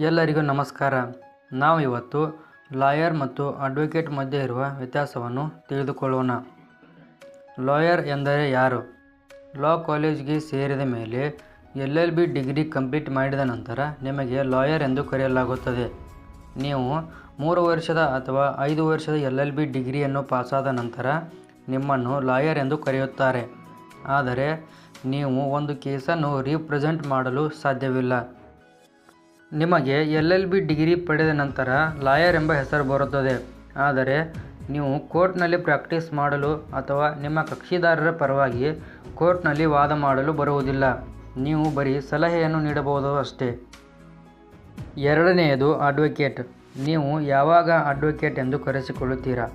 ಎಲ್ಲರಿಗೂ ನಮಸ್ಕಾರ. ನಾವು ಇವತ್ತು ಲಾಯರ್ ಮತ್ತು ಅಡ್ವೊಕೇಟ್ ಮಧ್ಯೆ ಇರುವ ವ್ಯತ್ಯಾಸವನ್ನು ತಿಳಿದುಕೊಳ್ಳೋಣ. ಲಾಯರ್ ಎಂದರೆ ಯಾರು? ಲಾ ಕಾಲೇಜ್ಗೆ ಸೇರಿದ ಮೇಲೆ LLB ಡಿಗ್ರಿ ಕಂಪ್ಲೀಟ್ ಮಾಡಿದ ನಂತರ ನಿಮಗೆ ಲಾಯರ್ ಎಂದು ಕರೆಯಲಾಗುತ್ತದೆ. ನೀವು 3 ವರ್ಷದ ಅಥವಾ 5 ವರ್ಷದ LLB ಡಿಗ್ರಿಯನ್ನು ಪಾಸಾದ ನಂತರ ನಿಮ್ಮನ್ನು ಲಾಯರ್ ಎಂದು ಕರೆಯುತ್ತಾರೆ. ಆದರೆ ನೀವು ಒಂದು ಕೇಸನ್ನು ರಿಪ್ರೆಸೆಂಟ್ ಮಾಡಲು ಸಾಧ್ಯವಿಲ್ಲ. ನಿಮಗೆ LLB ಡಿಗ್ರಿ ಪಡೆದ ನಂತರ ಲಾಯರ್ ಎಂಬ ಹೆಸರು ಬರುತ್ತದೆ. ಆದರೆ ನೀವು ಕೋರ್ಟ್ನಲ್ಲಿ ಪ್ರಾಕ್ಟೀಸ್ ಮಾಡಲು ಅಥವಾ ನಿಮ್ಮ ಕಕ್ಷಿದಾರರ ಪರವಾಗಿ ಕೋರ್ಟ್ನಲ್ಲಿ ವಾದ ಮಾಡಲು ಬರುವುದಿಲ್ಲ. ನೀವು ಬರೀ ಸಲಹೆಯನ್ನು ನೀಡಬಹುದು ಅಷ್ಟೇ. ಎರಡನೆಯದು ಅಡ್ವೊಕೇಟ್. ನೀವು ಯಾವಾಗ ಅಡ್ವೊಕೇಟ್ ಎಂದು ಕರೆಸಿಕೊಳ್ಳುತ್ತೀರಾ?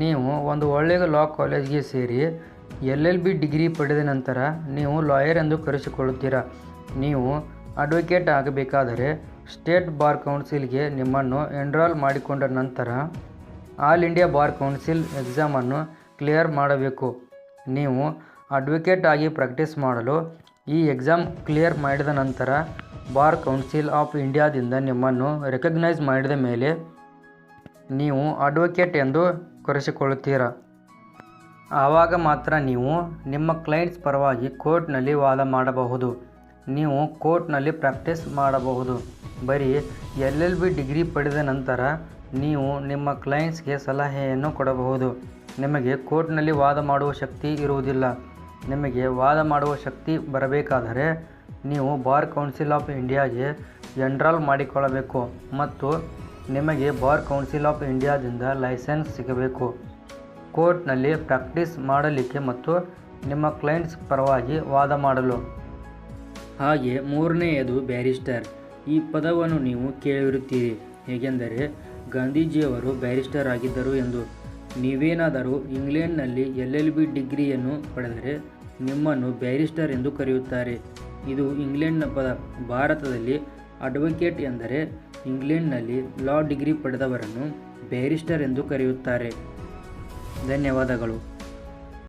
ನೀವು ಒಂದು ಒಳ್ಳೆಯ ಲಾ ಕಾಲೇಜ್ಗೆ ಸೇರಿ LLB ಡಿಗ್ರಿ ಪಡೆದ ನಂತರ ನೀವು ಲಾಯರ್ ಎಂದು ಕರೆಸಿಕೊಳ್ಳುತ್ತೀರಾ. ನೀವು ಅಡ್ವೊಕೇಟ್ ಆಗಬೇಕಾದರೆ ಸ್ಟೇಟ್ ಬಾರ್ ಕೌನ್ಸಿಲ್ಗೆ ನಿಮ್ಮನ್ನು ಎನ್ರಾಲ್ ಮಾಡಿಕೊಂಡ ನಂತರ ಆಲ್ ಇಂಡಿಯಾ ಬಾರ್ ಕೌನ್ಸಿಲ್ ಎಕ್ಸಾಮನ್ನು ಕ್ಲಿಯರ್ ಮಾಡಬೇಕು. ನೀವು ಅಡ್ವೊಕೇಟ್ ಆಗಿ ಪ್ರಾಕ್ಟೀಸ್ ಮಾಡಲು ಈ ಎಕ್ಸಾಮ್ ಕ್ಲಿಯರ್ ಮಾಡಿದ ನಂತರ ಬಾರ್ ಕೌನ್ಸಿಲ್ ಆಫ್ ಇಂಡಿಯಾದಿಂದ ನಿಮ್ಮನ್ನು ರೆಕಗ್ನೈಸ್ ಮಾಡಿದ ಮೇಲೆ ನೀವು ಅಡ್ವೊಕೇಟ್ ಎಂದು ಕರೆಸಿಕೊಳ್ಳುತ್ತೀರಾ. ಆವಾಗ ಮಾತ್ರ ನೀವು ನಿಮ್ಮ ಕ್ಲೈಂಟ್ಸ್ ಪರವಾಗಿ ಕೋರ್ಟ್ನಲ್ಲಿ ವಾದ ಮಾಡಬಹುದು. ನೀವು ಕೋರ್ಟ್ನಲ್ಲಿ ಪ್ರಾಕ್ಟೀಸ್ ಮಾಡಬಹುದು. ಬರೀ LLB ಡಿಗ್ರಿ ಪಡೆದ ನಂತರ ನೀವು ನಿಮ್ಮ ಕ್ಲೈಂಟ್ಸ್ಗೆ ಸಲಹೆಯನ್ನು ಕೊಡಬಹುದು. ನಿಮಗೆ ಕೋರ್ಟ್ನಲ್ಲಿ ವಾದ ಮಾಡುವ ಶಕ್ತಿ ಇರುವುದಿಲ್ಲ. ನಿಮಗೆ ವಾದ ಮಾಡುವ ಶಕ್ತಿ ಬರಬೇಕಾದರೆ ನೀವು ಬಾರ್ ಕೌನ್ಸಿಲ್ ಆಫ್ ಇಂಡಿಯಾಗೆ ಎನ್ರಾಲ್ ಮಾಡಿಕೊಳ್ಳಬೇಕು ಮತ್ತು ನಿಮಗೆ ಬಾರ್ ಕೌನ್ಸಿಲ್ ಆಫ್ ಇಂಡಿಯಾದಿಂದ ಲೈಸೆನ್ಸ್ ಸಿಗಬೇಕು ಕೋರ್ಟ್ನಲ್ಲಿ ಪ್ರಾಕ್ಟೀಸ್ ಮಾಡಲಿಕ್ಕೆ ಮತ್ತು ನಿಮ್ಮ ಕ್ಲೈಂಟ್ಸ್ ಪರವಾಗಿ ವಾದ ಮಾಡಲು. ಹಾಗೆ ಮೂರನೆಯದು ಬ್ಯಾರಿಸ್ಟರ್. ಈ ಪದವನ್ನು ನೀವು ಕೇಳಿರುತ್ತೀರಿ. ಹೇಗೆಂದರೆ ಗಾಂಧೀಜಿಯವರು ಬ್ಯಾರಿಸ್ಟರ್ ಆಗಿದ್ದರು ಎಂದು. ನೀವೇನಾದರೂ ಇಂಗ್ಲೆಂಡ್ನಲ್ಲಿ LLB ಡಿಗ್ರಿಯನ್ನು ಪಡೆದರೆ ನಿಮ್ಮನ್ನು ಬ್ಯಾರಿಸ್ಟರ್ ಎಂದು ಕರೆಯುತ್ತಾರೆ. ಇದು ಇಂಗ್ಲೆಂಡ್ನ ಪದ. ಭಾರತದಲ್ಲಿ ಅಡ್ವೊಕೇಟ್ ಎಂದರೆ ಇಂಗ್ಲೆಂಡ್ನಲ್ಲಿ ಲಾ ಡಿಗ್ರಿ ಪಡೆದವರನ್ನು ಬ್ಯಾರಿಸ್ಟರ್ ಎಂದು ಕರೆಯುತ್ತಾರೆ. ಧನ್ಯವಾದಗಳು.